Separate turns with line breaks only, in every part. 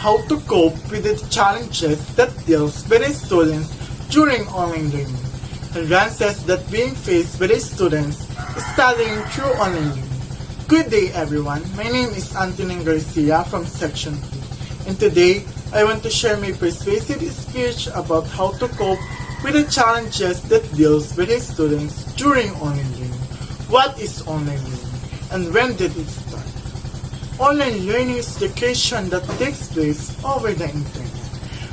how to cope with the challenges that deals with the students during online learning. Hindrances that being faced by the students studying through online learning. Good day everyone, my name is Antonin Garcia from Section 2, and today I want to share my persuasive speech about how to cope with the challenges that deals with the students during online learning. What is online learning and when did it start? Online learning is education that takes place over the internet.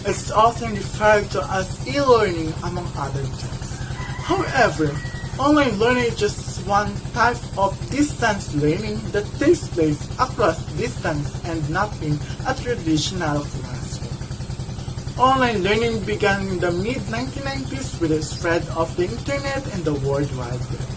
It's often referred to as e-learning among other terms. However, online learning is just one type of distance learning that takes place across distance and not in a traditional classroom. Online learning began in the mid-1990s with the spread of the internet and the World Wide Web.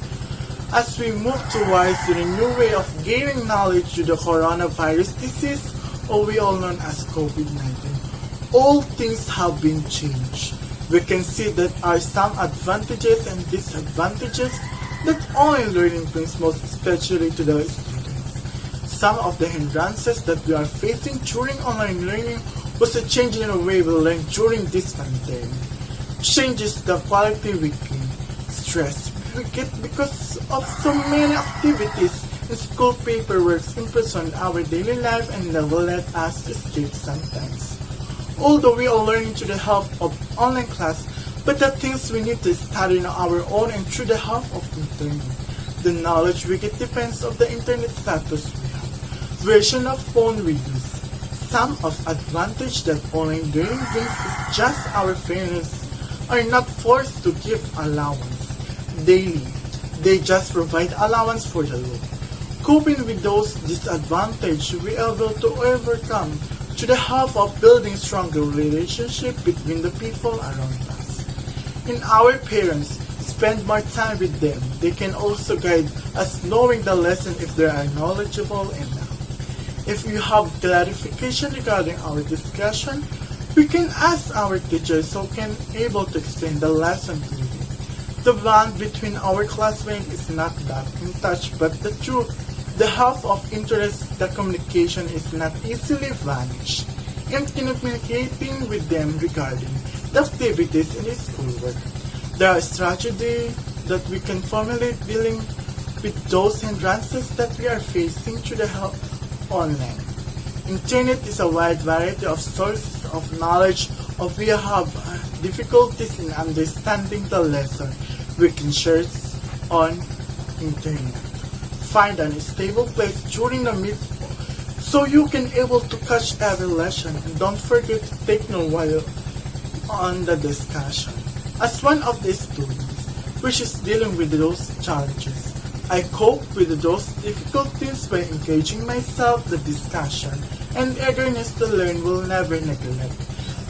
As we move towards the new way of gaining knowledge to the coronavirus disease, or we all known as COVID-19, all things have been changed. We can see that are some advantages and disadvantages that online learning brings, most especially to the students. Some of the hindrances that we are facing during online learning was a change in the way we learn during this pandemic. Changes the quality we gain, stress we get because of so many activities and school paperwork imprison our daily life and never let us escape sometimes. Although we are learning through the help of online class, but the things we need to study on our own and through the help of internet. The knowledge we get depends on the internet status we have, version of phone we use. Some of advantage that online learning brings is just our parents are not forced to give allowance daily. They just provide allowance for the loan. Coping with those disadvantages, we are able to overcome to the help of building stronger relationship between the people around us. And our parents spend more time with them. They can also guide us knowing the lesson if they are knowledgeable enough. If you have clarification regarding our discussion, we can ask our teachers who can able to explain the lesson to you. The bond between our classmates is not that in touch, but the truth, the half of interest, the communication is not easily vanished. In communicating with them regarding the activities in the schoolwork, there are strategies that we can formulate dealing with those hindrances that we are facing through the help online. Internet is a wide variety of sources of knowledge, of we have difficulties in understanding the lesson we can share on internet. Find a stable place during the meet so you can able to catch every lesson, and don't forget to take note while on the discussion. As one of the students which is dealing with those challenges, I cope with those difficulties by engaging myself the discussion, and eagerness to learn will never neglect,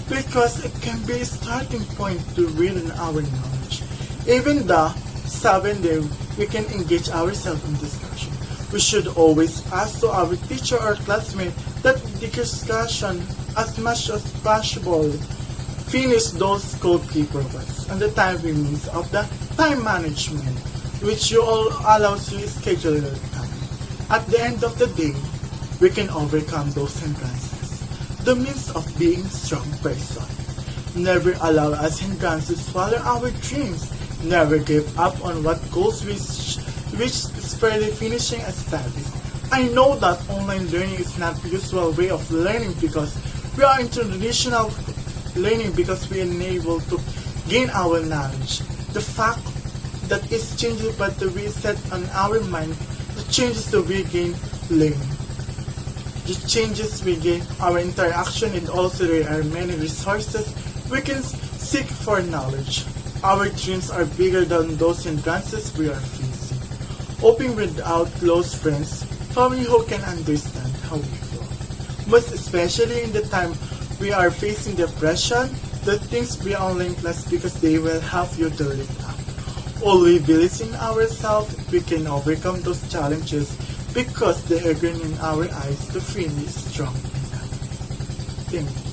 because it can be a starting point to widen our knowledge. Even the 7 days we can engage ourselves in discussion, we should always ask to our teacher or classmate that the discussion as much as possible finish those school paperwork and the time means of the time management, which you all allows you schedule your time. At the end of the day, we can overcome those hindrances. The means of being strong person. Never allow us hindrances to swallow our dreams. Never give up on what goals we which is further finishing a studies. I know that online learning is not the usual way of learning because we are in traditional learning because we are unable to gain our knowledge. The fact that is changing but the we set on our mind, the changes that we gain learning. The changes we gain our interaction, and also there are many resources we can seek for knowledge. Our dreams are bigger than those hindrances we are facing. Hoping without close friends, family who can understand how we feel. Most especially in the time we are facing depression, the things we online class because they will help you to lift up. Only believe in ourselves, we can overcome those challenges because they are in our eyes to finish strong enough. Thank you.